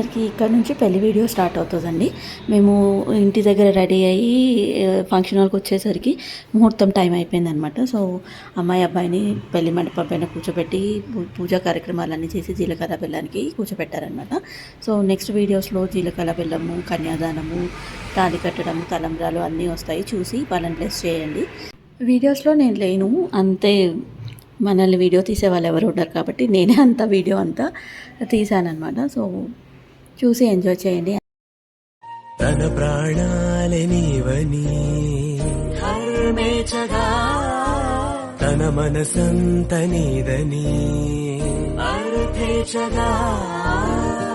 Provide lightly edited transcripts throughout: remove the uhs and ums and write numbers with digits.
వచ్చేసరికి ఇక్కడ నుంచి పెళ్లి వీడియో స్టార్ట్ అవుతుందండి. మేము ఇంటి దగ్గర రెడీ అయ్యి ఫంక్షన్ హాల్కి వచ్చేసరికి ముహూర్తం టైం అయిపోయిందనమాట. సో అమ్మాయి అబ్బాయిని పెళ్లి మండపం పైన కూర్చోబెట్టి పూజా కార్యక్రమాలన్నీ చేసి జీలకర్ర బెల్లానికి కూర్చోబెట్టారనమాట. సో నెక్స్ట్ వీడియోస్లో జీలకర్ర బెల్లము, కన్యాదానము, తాళి కట్టడం, తలంబ్రాలు అన్నీ వస్తాయి. చూసి వాళ్ళని బ్లెస్ చేయండి. వీడియోస్లో నేను లేను, అంతే మనల్ని వీడియో తీసే వాళ్ళు ఎవరు ఉండరు కాబట్టి నేనే అంత వీడియో అంతా తీసానమాట. సో చూసి ఎంజాయ్ చేయండి. తన ప్రాణాలనివని తన మనసంత నీదని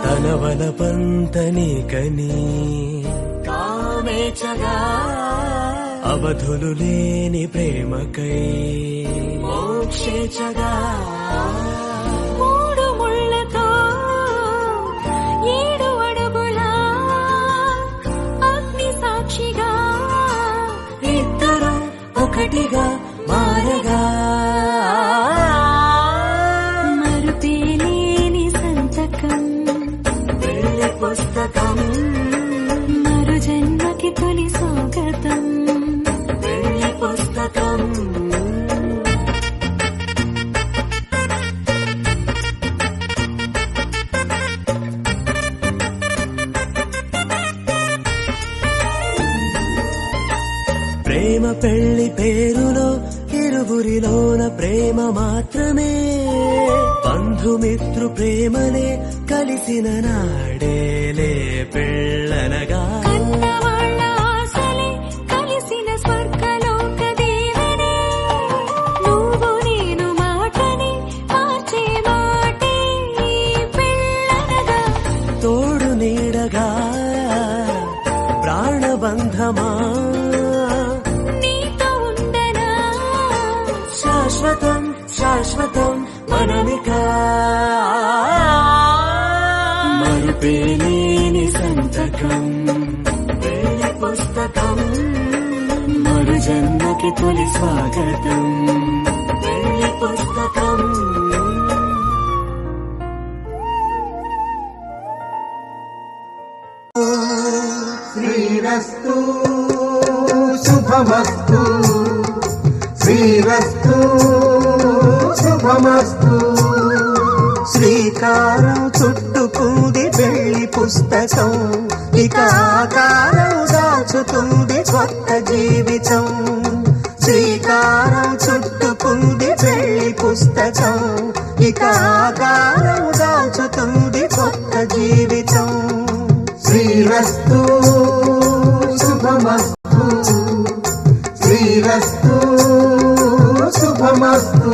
తన వలపంత నీకని అవధులు లేని ప్రేమకై మోక్షేచగా మూడు ముళ్ళతో 7 అడుగుల అగ్ని సాక్షిగా ఇద్దరు ఒకటిగా మారగా మరుపేలేని సంతకం పెళ్లి పుస్తకం మరు జన్మకి తొలి స్వాగతం పెళ్లి పుస్తకం ప్రేమ పెళ్లి పేరులో ఇరువురిలోన ప్రేమ మాత్రమే బంధుమిత్రు ప్రేమలే కలిసిన నాడేలే పెళ్ళనగా కన్నవాళ్ళ ఆశలే కలిసిన స్వర్గలోక దేవనే నువ్వు నేను మాటని మార్చే మాటే పెళ్ళనగా తోడు నీడగా ప్రాణబంధమా శాశ్వతం శాశ్వతం మనమిక మరుపేలేని సంతకం పెళ్లి పుస్తకం మరు జన్మకి తొలి స్వాగతం పెళ్లి పుస్తకం శ్రీరస్తు శుభమస్తు శ్రీరస్తు శుభమస్తు శ్రీకారం చుట్టుకుంది పెళ్లి పుస్తకం ఇక ఆకారం దాచుతుంది కొత్త జీవితం శ్రీకారం చుట్టుకుంది పెళ్లి పుస్తకం ఇక ఆకారం దాచుతుంది కొత్త జీవితం శ్రీరస్తు శుభమస్తు శ్రీరస్తు శుభమస్తు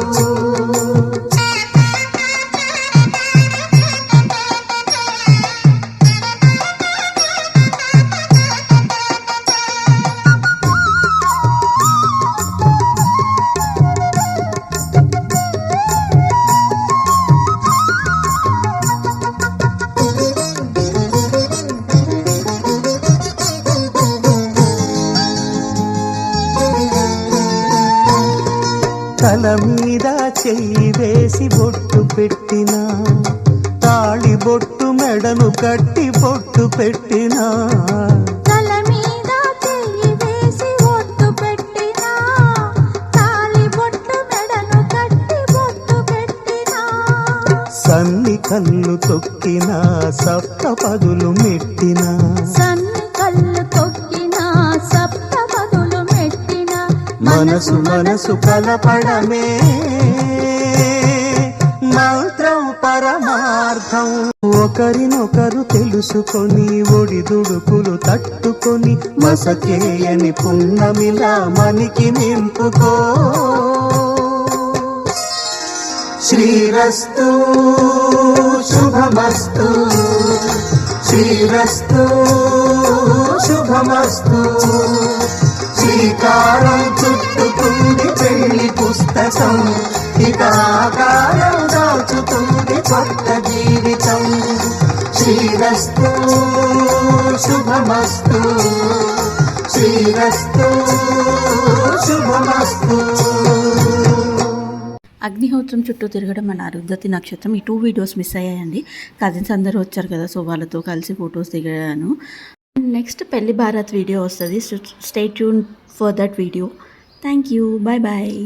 తల మీద చెయ్యి వేసి బొట్టు పెట్టినా తాళి బొట్టు మెడను కట్టి బొట్టు పెట్టినా తల మీద చెయ్యి వేసి బొట్టు పెట్టినా తాళి బొట్టు మెడను కట్టి బొట్టు పెట్టినా సన్ని కళ్ళు తొక్కినా సప్త పదులు మెట్టినా సన్ని కళ్ళు తొక్కినా సప్త పదులు మెట్టినా మనసు మనసు కలపడమే మంత్రం పరమార్థం ఒకరినొకరు తెలుసుకొని ఒడిదుడుకులు తట్టుకొని మసకేయని పున్నమిలా మనికి నింపుకో శ్రీరస్తు శుభమస్తు శ్రీరస్తు శుభమస్తు శ్రీకారం చుట్టుకుంది పెళ్లి పుస్తకం ఇక ఆకారం దాచుతుంది కొత్త జీవితం శ్రీరస్తు శుభమస్తు శ్రీరస్తు శుభమస్తు అగ్నిహోత్రం చుట్టూ తిరగడం మన అరుంధతి నక్షత్రం. ఈ 2 వీడియోస్ మిస్ అయ్యాయండి. కజిన్స్ అందరూ వచ్చారు కదా, సో వాళ్ళతో కలిసి ఫొటోస్ దిగాను. నెక్స్ట్ పెళ్లి భారత్ వీడియో వస్తుంది. Stay tune for that video. Thank you. Bye bye.